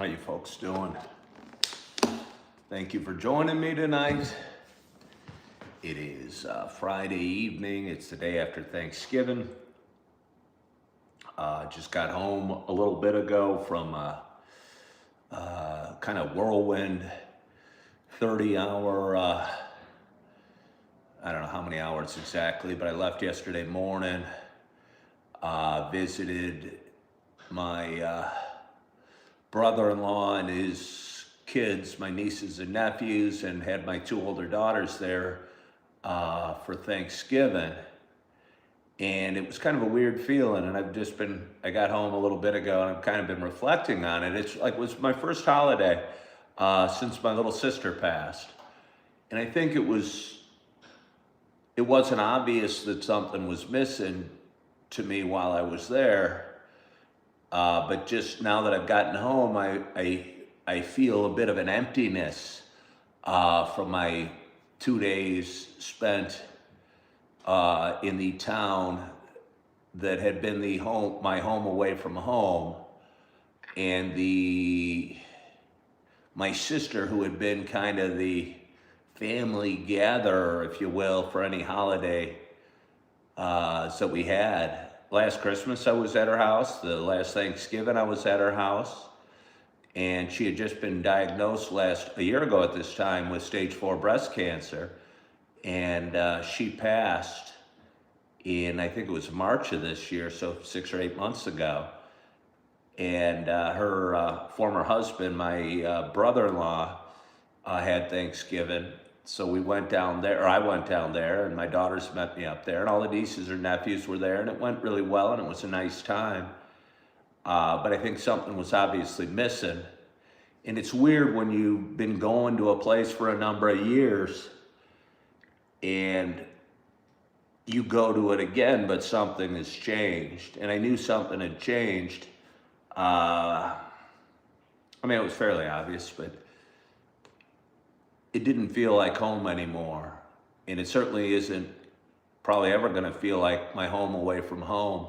How you folks doing? Thank you for joining me tonight. It is Friday evening. It's the day after Thanksgiving. Just got home a little bit ago from kind of whirlwind 30-hour, I don't know how many hours exactly, but I left yesterday morning, visited my brother-in-law and his kids, my nieces and nephews, and had my two older daughters there for Thanksgiving. And it was kind of a weird feeling, and I got home a little bit ago, and I've kind of been reflecting on it. It was my first holiday since my little sister passed. And I think it wasn't obvious that something was missing to me while I was there. But just now that I've gotten home, I feel a bit of an emptiness from my 2 days spent in the town that had been my home away from home, and my sister, who had been kind of the family gatherer, if you will, for any holiday that we had. Last Christmas I was at her house. The last Thanksgiving I was at her house. And she had just been diagnosed a year ago at this time with stage 4 breast cancer. And she passed in, I think it was March of this year, so 6 or 8 months ago. And her former husband, my brother-in-law, had Thanksgiving. So we went down there, or I went down there, and my daughters met me up there, and all the nieces or nephews were there, and it went really well, and it was a nice time. But I think something was obviously missing. And it's weird when you've been going to a place for a number of years, and you go to it again, but something has changed. And I knew something had changed. I mean, it was fairly obvious, but it didn't feel like home anymore. And it certainly isn't probably ever going to feel like my home away from home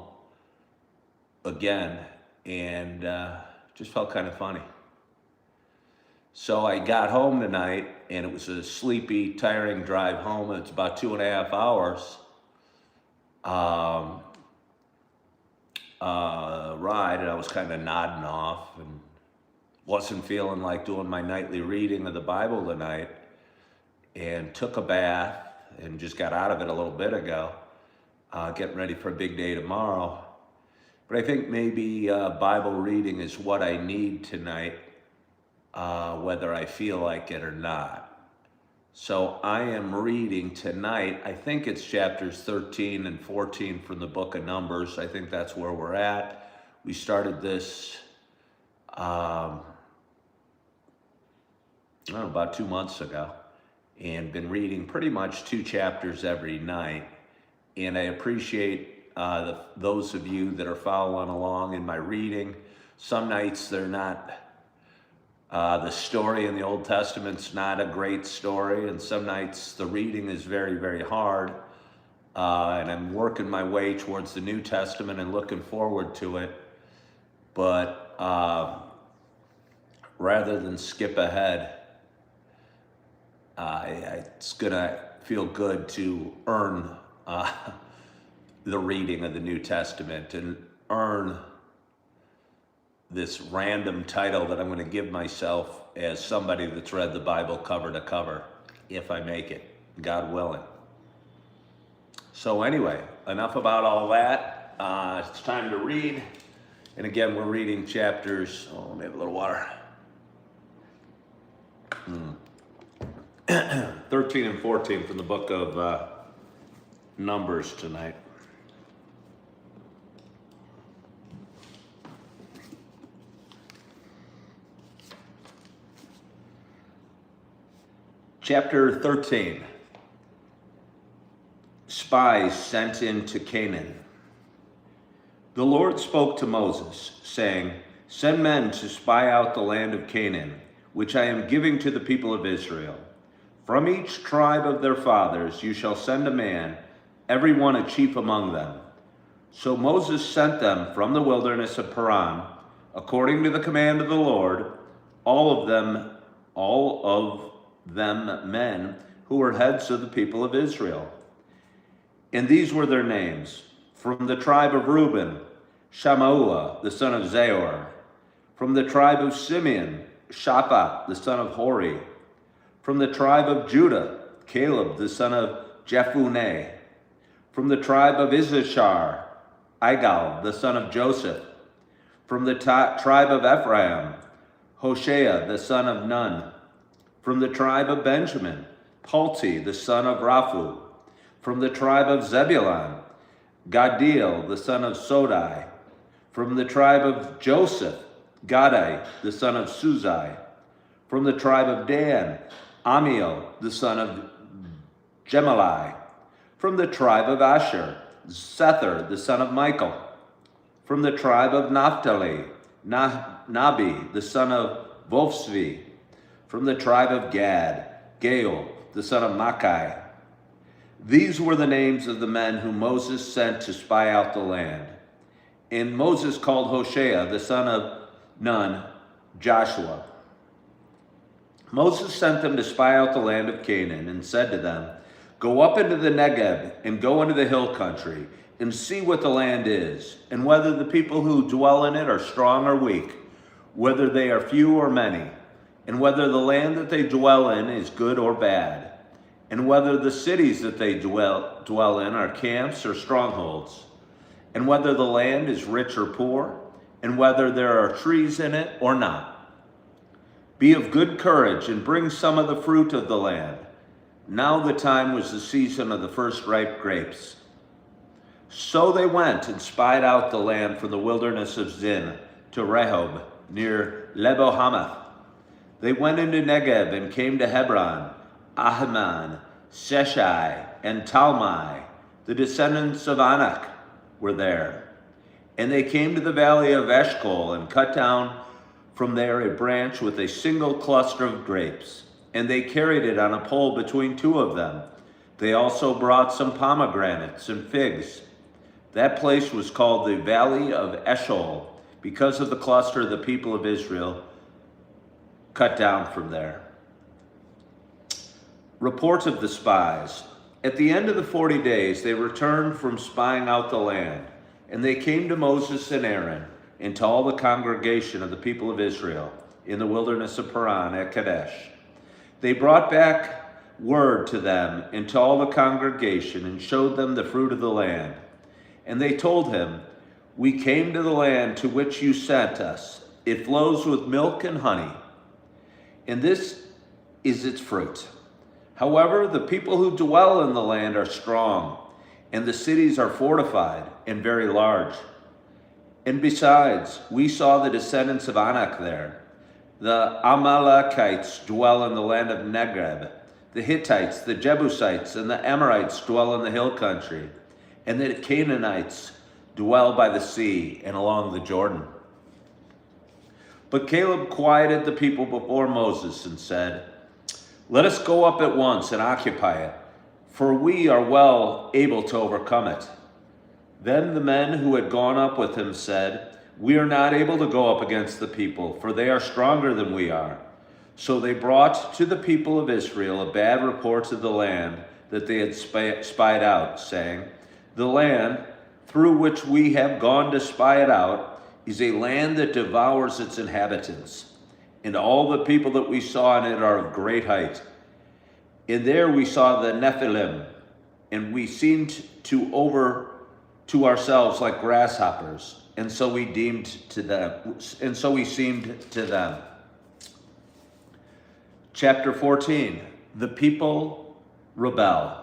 again. And just felt kind of funny. So I got home tonight, and it was a sleepy, tiring drive home. It's about 2.5 hours ride, and I was kind of nodding off and wasn't feeling like doing my nightly reading of the Bible tonight, and took a bath and just got out of it a little bit ago, getting ready for a big day tomorrow. But I think maybe Bible reading is what I need tonight, whether I feel like it or not. So I am reading tonight, I think it's chapters 13 and 14 from the book of Numbers. I think that's where we're at. We started this about 2 months ago, and been reading pretty much 2 chapters every night. And I appreciate those of you that are following along in my reading. Some nights they're not, the story in the Old Testament's not a great story, and some nights the reading is very, very hard. And I'm working my way towards the New Testament and looking forward to it. But rather than skip ahead, it's gonna feel good to earn the reading of the New Testament and earn this random title that I'm going to give myself as somebody that's read the Bible cover to cover, if I make it, God willing. So anyway, enough about all that. It's time to read. And again, we're reading chapters, let me have a little water. 13 and 14 from the book of Numbers tonight. Chapter 13. Spies sent into Canaan. The Lord spoke to Moses, saying, "Send men to spy out the land of Canaan, which I am giving to the people of Israel. From each tribe of their fathers you shall send a man, every one a chief among them." So Moses sent them from the wilderness of Paran, according to the command of the Lord, all of them men who were heads of the people of Israel. And these were their names. From the tribe of Reuben, Shammua, the son of Zahor. From the tribe of Simeon, Shaphat, the son of Hori. From the tribe of Judah, Caleb, the son of Jephunneh. From the tribe of Issachar, Igal, the son of Joseph. From the tribe of Ephraim, Hoshea, the son of Nun. From the tribe of Benjamin, Palti, the son of Raphu. From the tribe of Zebulun, Gaddiel, the son of Sodai. From the tribe of Joseph, Gadai, the son of Suzai. From the tribe of Dan, Amiel, the son of Gemalli. From the tribe of Asher, Sethur, the son of Michael. From the tribe of Naphtali, Nabi, the son of Vophsvi. From the tribe of Gad, Gaal, the son of Machi. These were the names of the men whom Moses sent to spy out the land. And Moses called Hoshea, the son of Nun, Joshua. Moses sent them to spy out the land of Canaan and said to them, "Go up into the Negeb and go into the hill country and see what the land is, and whether the people who dwell in it are strong or weak, whether they are few or many, and whether the land that they dwell in is good or bad, and whether the cities that they dwell in are camps or strongholds, and whether the land is rich or poor, and whether there are trees in it or not. Be of good courage and bring some of the fruit of the land." Now the time was the season of the first ripe grapes. So they went and spied out the land from the wilderness of Zin to Rehob, near Lebo-Hamath. They went into Negeb and came to Hebron, Ahiman, Sheshai, and Talmai. The descendants of Anak were there. And they came to the valley of Eshcol and cut down from there a branch with a single cluster of grapes. And they carried it on a pole between two of them. They also brought some pomegranates and figs. That place was called the Valley of Eshcol because of the cluster the people of Israel cut down from there. Report of the spies. At the end of the 40 days, they returned from spying out the land, and they came to Moses and Aaron and to all the congregation of the people of Israel in the wilderness of Paran at Kadesh. They brought back word to them and to all the congregation and showed them the fruit of the land. And they told him, "We came to the land to which you sent us. It flows with milk and honey, and this is its fruit. However, the people who dwell in the land are strong, and the cities are fortified and very large. And besides, we saw the descendants of Anak there. The Amalekites dwell in the land of Negeb. The Hittites, the Jebusites, and the Amorites dwell in the hill country. And the Canaanites dwell by the sea and along the Jordan." But Caleb quieted the people before Moses and said, "Let us go up at once and occupy it, for we are well able to overcome it." Then the men who had gone up with him said, "We are not able to go up against the people, for they are stronger than we are." So they brought to the people of Israel a bad report of the land that they had spied out, saying, "The land through which we have gone to spy it out is a land that devours its inhabitants, and all the people that we saw in it are of great height. And there we saw the Nephilim, and we seemed to ourselves like grasshoppers, and so we seemed to them." Chapter 14, the people rebel.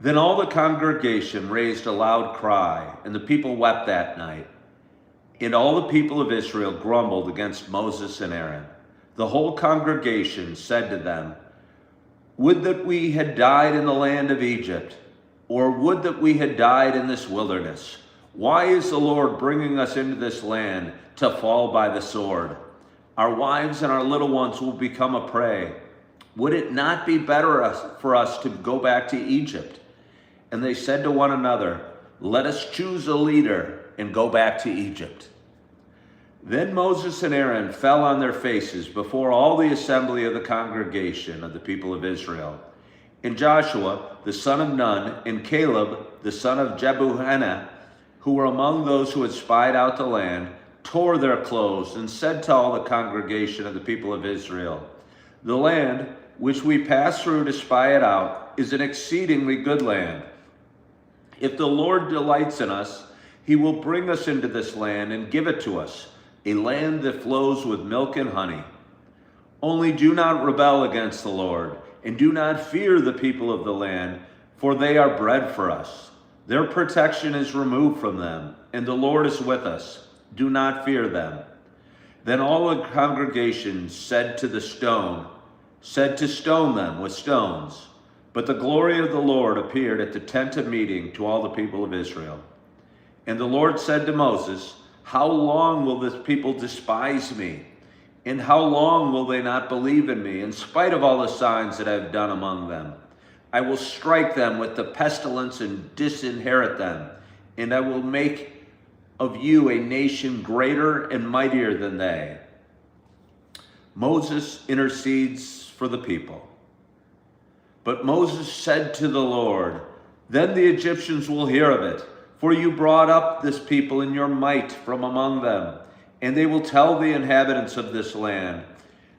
Then all the congregation raised a loud cry, and the people wept that night. And all the people of Israel grumbled against Moses and Aaron. The whole congregation said to them, "Would that we had died in the land of Egypt, or would that we had died in this wilderness. Why is the Lord bringing us into this land to fall by the sword? Our wives and our little ones will become a prey. Would it not be better for us to go back to Egypt?" And they said to one another, "Let us choose a leader and go back to Egypt." Then Moses and Aaron fell on their faces before all the assembly of the congregation of the people of Israel. And Joshua, the son of Nun, and Caleb, the son of Jephunneh, who were among those who had spied out the land, tore their clothes and said to all the congregation of the people of Israel, "The land which we passed through to spy it out is an exceedingly good land. If the Lord delights in us, he will bring us into this land and give it to us, a land that flows with milk and honey. Only do not rebel against the Lord, and do not fear the people of the land, for they are bread for us. Their protection is removed from them, and the Lord is with us. Do not fear them." Then all the congregation said to stone them with stones. But the glory of the Lord appeared at the tent of meeting to all the people of Israel. And the Lord said to Moses, "How long will this people despise me? And how long will they not believe in me, in spite of all the signs that I have done among them? I will strike them with the pestilence and disinherit them, and I will make of you a nation greater and mightier than they." Moses intercedes for the people. But Moses said to the Lord, "Then the Egyptians will hear of it, for you brought up this people in your might from among them, and they will tell the inhabitants of this land,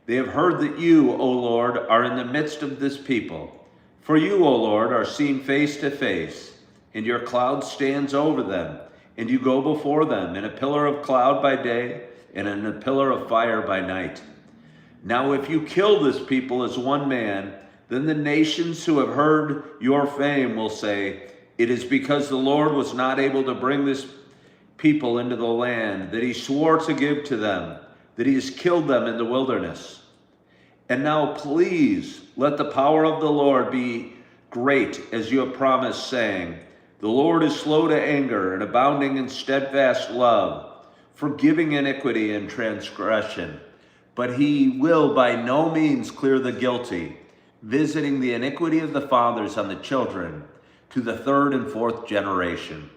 'They have heard that you, O Lord, are in the midst of this people. For you, O Lord, are seen face to face, and your cloud stands over them, and you go before them in a pillar of cloud by day and in a pillar of fire by night. Now if you kill this people as one man, then the nations who have heard your fame will say, 'It is because the Lord was not able to bring this people into the land that he swore to give to them, that he has killed them in the wilderness.' And now please let the power of the Lord be great as you have promised, saying, 'The Lord is slow to anger and abounding in steadfast love, forgiving iniquity and transgression. But he will by no means clear the guilty, visiting the iniquity of the fathers on the children to the third and fourth generation.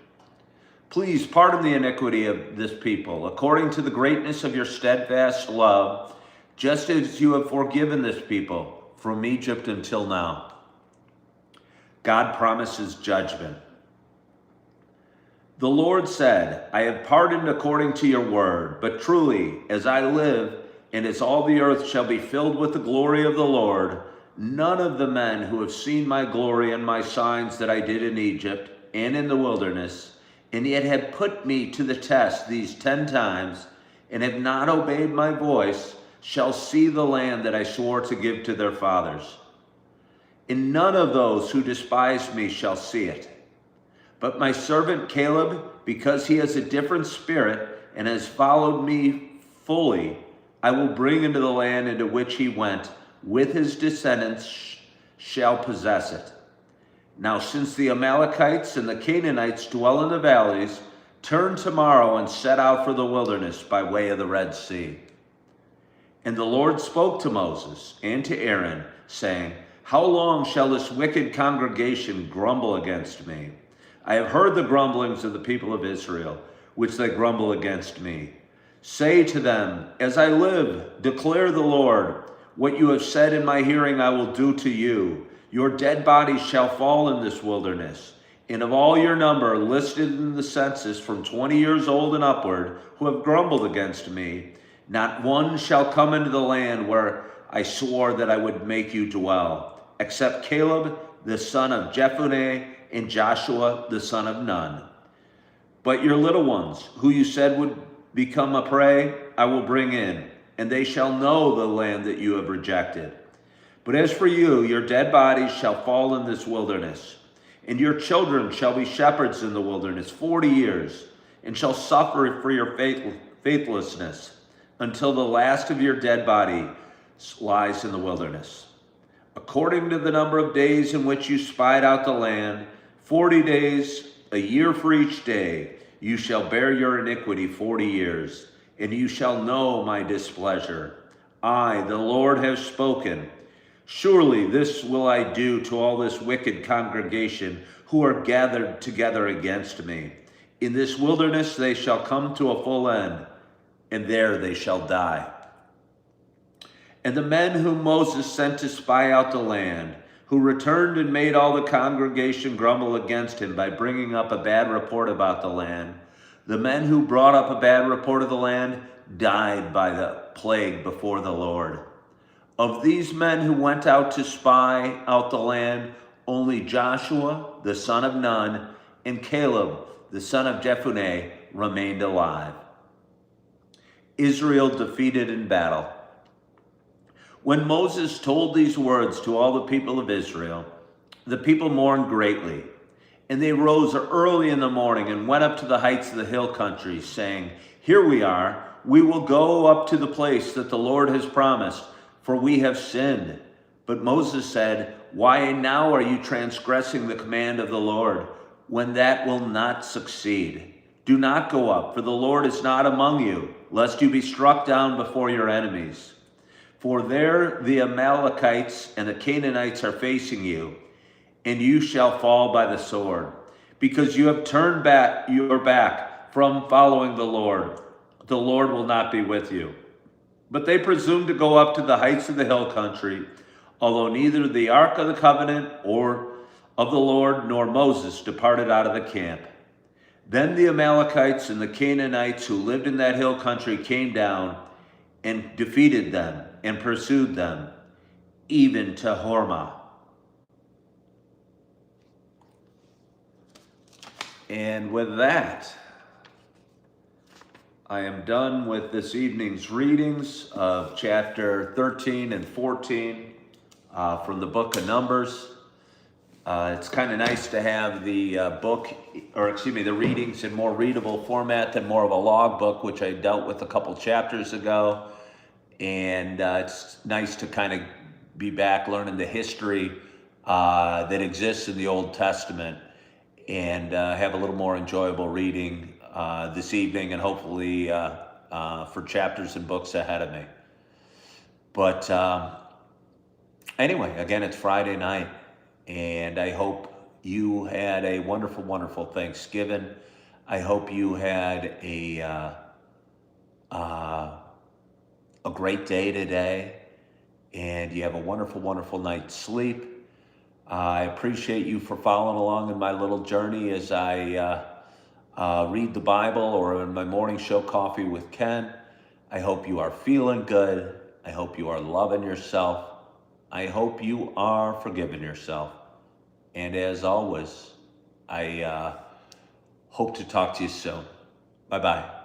Please pardon the iniquity of this people, according to the greatness of your steadfast love, just as you have forgiven this people from Egypt until now." God promises judgment. The Lord said, "I have pardoned according to your word, but truly, as I live, and as all the earth shall be filled with the glory of the Lord, none of the men who have seen my glory and my signs that I did in Egypt and in the wilderness, and yet have put me to the test these 10 times, and have not obeyed my voice, shall see the land that I swore to give to their fathers. And none of those who despise me shall see it. But my servant Caleb, because he has a different spirit and has followed me fully, I will bring into the land into which he went, with his descendants shall possess it. Now since the Amalekites and the Canaanites dwell in the valleys, turn tomorrow and set out for the wilderness by way of the Red Sea." And the Lord spoke to Moses and to Aaron, saying, "How long shall this wicked congregation grumble against me? I have heard the grumblings of the people of Israel, which they grumble against me. Say to them, 'As I live, declare the Lord, what you have said in my hearing I will do to you. Your dead bodies shall fall in this wilderness. And of all your number listed in the census from 20 years old and upward, who have grumbled against me, not one shall come into the land where I swore that I would make you dwell, except Caleb the son of Jephunneh and Joshua the son of Nun. But your little ones, who you said would become a prey, I will bring in, and they shall know the land that you have rejected. But as for you, your dead bodies shall fall in this wilderness, and your children shall be shepherds in the wilderness 40 years, and shall suffer for your faithlessness, until the last of your dead body lies in the wilderness. According to the number of days in which you spied out the land, 40 days, a year for each day, you shall bear your iniquity 40 years, and you shall know my displeasure. I, the Lord, have spoken. Surely this will I do to all this wicked congregation who are gathered together against me. In this wilderness they shall come to a full end, and there they shall die. And the men whom Moses sent to spy out the land, who returned and made all the congregation grumble against him by bringing up a bad report about the land, the men who brought up a bad report of the land died by the plague before the Lord. Of these men who went out to spy out the land, only Joshua, the son of Nun, and Caleb, the son of Jephunneh, remained alive. Israel defeated in battle. When Moses told these words to all the people of Israel, the people mourned greatly. And they rose early in the morning and went up to the heights of the hill country, saying, "Here we are. We will go up to the place that the Lord has promised, for we have sinned." But Moses said, "Why now are you transgressing the command of the Lord, when that will not succeed? Do not go up, for the Lord is not among you, lest you be struck down before your enemies. For there the Amalekites and the Canaanites are facing you, and you shall fall by the sword, because you have turned back your back from following the Lord. The Lord will not be with you." But they presumed to go up to the heights of the hill country, although neither the ark of the covenant or of the Lord nor Moses departed out of the camp. Then the Amalekites and the Canaanites who lived in that hill country came down and defeated them and pursued them, even to Hormah. And with that, I am done with this evening's readings of chapter 13 and 14 from the book of Numbers. It's kind of nice to have the the readings in more readable format than more of a log book, which I dealt with a couple chapters ago. And it's nice to kind of be back learning the history that exists in the Old Testament, and have a little more enjoyable reading this evening, and hopefully for chapters and books ahead of me. But anyway, again, it's Friday night, and I hope you had a wonderful, wonderful Thanksgiving. I hope you had a great day today, and you have a wonderful, wonderful night's sleep. I appreciate you for following along in my little journey as I read the Bible, or in my morning show, Coffee with Ken. I hope you are feeling good. I hope you are loving yourself. I hope you are forgiving yourself. And as always, I hope to talk to you soon. Bye-bye.